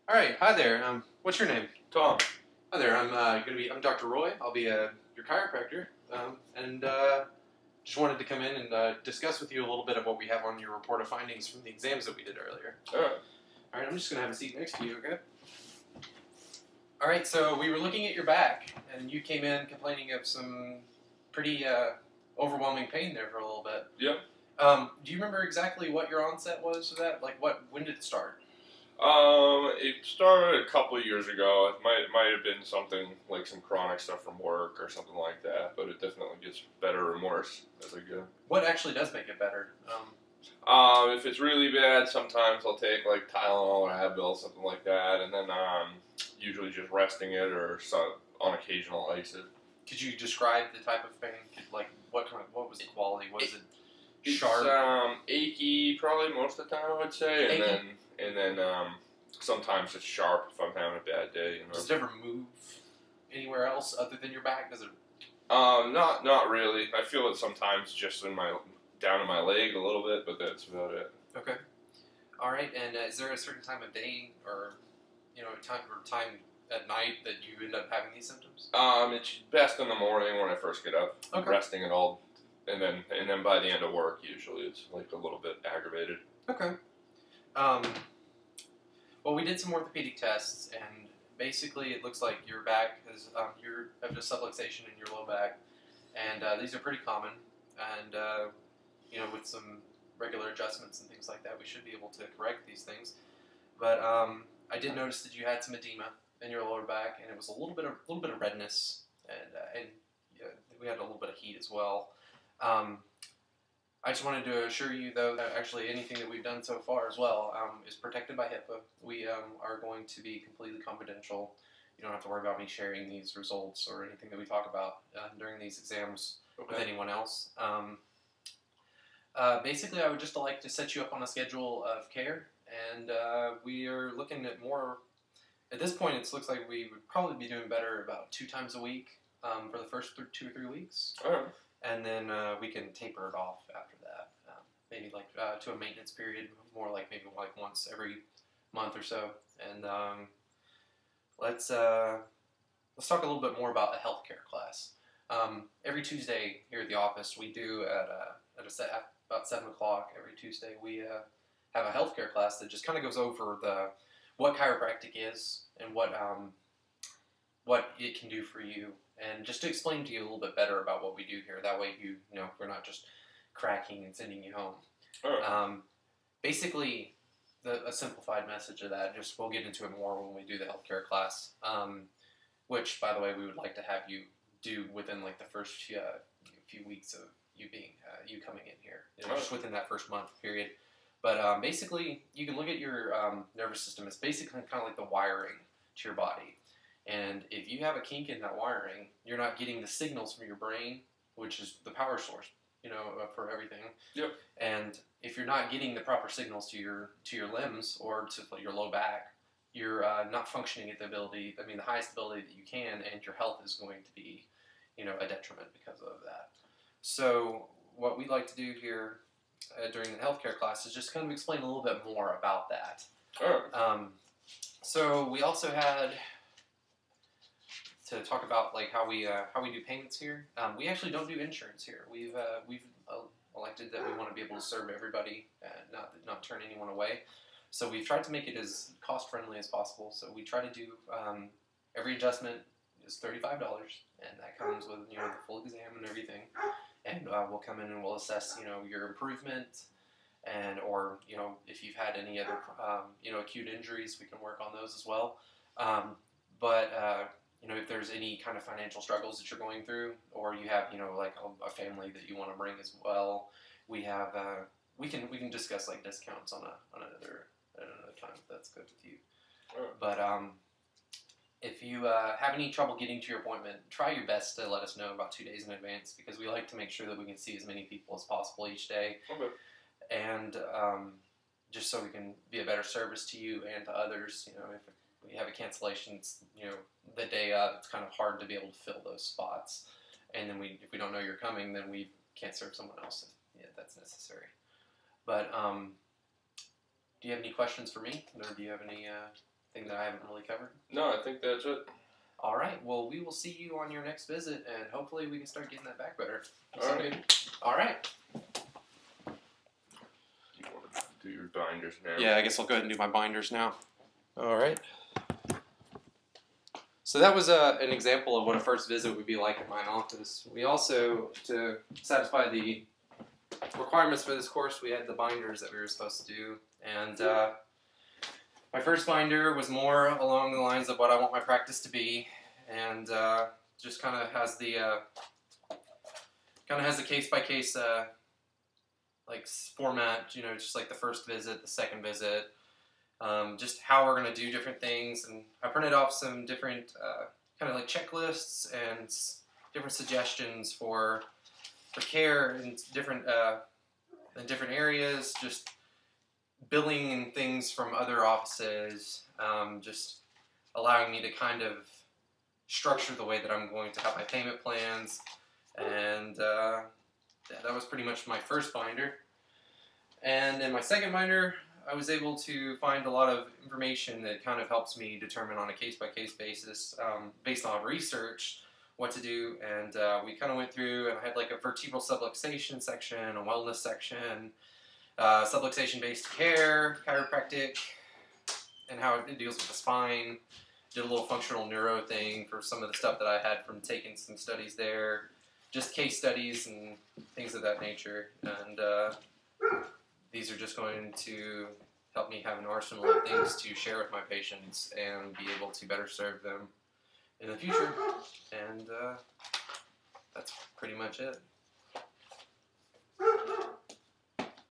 All right, hi there. What's your name? Tom. Hi there. I'm Dr. Roy. I'll be your chiropractor, and just wanted to come in and discuss with you a little bit of what we have on your report of findings from the exams that we did earlier. Alright. All right, I'm just gonna have a seat next to you, okay? All right, so we were looking at your back, and you came in complaining of some pretty overwhelming pain there for a little bit. Yep. Do you remember exactly what your onset was for that? Like, when did it start? It started a couple of years ago. It might have been something like some chronic stuff from work or something like that, but it definitely gets better and worse as I go. What actually does make it better? If it's really bad, sometimes I'll take like Tylenol or Advil, something like that, and then usually just resting it or on occasion I'll ice it. Could you describe the type of pain? Like, what was the quality? Was it It's sharp? achy probably most of the time I would say, Achy? and then sometimes it's sharp if I'm having a bad day. You know. Does it ever move anywhere else other than your back? Does it? Not really. I feel it sometimes just down in my leg a little bit, but that's about it. Okay. All right. And is there a certain time of day or time at night that you end up having these symptoms? It's best in the morning when I first get up, okay. Resting it all, and then by the end of work usually it's like a little bit aggravated. Okay. Well, we did some orthopedic tests, and basically it looks like your back has you have a subluxation in your low back, and these are pretty common. And with some regular adjustments and things like that, we should be able to correct these things. But I did notice that you had some edema in your lower back, and it was a little bit of redness, and we had a little bit of heat as well. I just wanted to assure you, though, that actually anything that we've done so far as well is protected by HIPAA. We are going to be completely confidential. You don't have to worry about me sharing these results or anything that we talk about during these exams with anyone else. Basically, I would just like to set you up on a schedule of care, and we are looking at more. At this point, it looks like we would probably be doing better about 2 times a week for the first 2 or 3 weeks. Alright. And then we can taper it off after that. Maybe like to a maintenance period, more like maybe like once every month or so. And let's talk a little bit more about the healthcare class. Every Tuesday here at the office, we do at about 7 o'clock every Tuesday. We have a healthcare class that just kind of goes over what chiropractic is and what it can do for you. And just to explain to you a little bit better about what we do here, that way we're not just cracking and sending you home. Right. Basically, a simplified message of that, just we'll get into it more when we do the healthcare class, which, by the way, we would like to have you do within like the first few weeks of you coming in here, just within that first month period. But basically, you can look at your nervous system. It's basically kind of like the wiring to your body. And if you have a kink in that wiring, you're not getting the signals from your brain, which is the power source, for everything. Yep. And if you're not getting the proper signals to your limbs or to your low back, you're not functioning at the highest ability that you can, and your health is going to be, a detriment because of that. So what we'd like to do here during the healthcare class is just kind of explain a little bit more about that. Alright. So we also had to talk about like how we do payments here. We actually don't do insurance here. We've elected that we want to be able to serve everybody and not turn anyone away. So we've tried to make it as cost friendly as possible. So we try to do every adjustment is $35, and that comes with the full exam and everything. And we'll come in and we'll assess your improvement, or if you've had any other acute injuries, we can work on those as well. But if there's any kind of financial struggles that you're going through, or you have, like a family that you want to bring as well, we have, we can discuss like discounts on another time if that's good with you. Alright. But if you have any trouble getting to your appointment, try your best to let us know about 2 days in advance, because we like to make sure that we can see as many people as possible each day. Okay. And just so we can be a better service to you and to others. If we have a cancellation, it's, the day of, it's kind of hard to be able to fill those spots. And then if we don't know you're coming, then we can't serve someone else if that's necessary. But do you have any questions for me, or do you have any Anything that I haven't really covered? No, I think that's it. All right. Well, we will see you on your next visit, and hopefully we can start getting that back better. All right. All right. You want to do your binders now? Yeah, I guess I'll go ahead and do my binders now. All right. So that was an example of what a first visit would be like in my office. We also, to satisfy the requirements for this course, we had the binders that we were supposed to do. And my first binder was more along the lines of what I want my practice to be, and just kind of has the case-by-case like format. You know, just like the first visit, the second visit. Just how we're going to do different things, and I printed off some different kind of like checklists and different suggestions for care in different areas, just billing and things from other offices, just allowing me to kind of structure the way that I'm going to have my payment plans, and that was pretty much my first binder. And in my second binder, I was able to find a lot of information that kind of helps me determine on a case-by-case basis, based on research, what to do. And we kind of went through, and I had like a vertebral subluxation section, a wellness section, subluxation-based care, chiropractic, and how it deals with the spine. Did a little functional neuro thing for some of the stuff that I had from taking some studies there, just case studies and things of that nature. And these are just going to help me have an arsenal of things to share with my patients and be able to better serve them in the future. And that's pretty much it.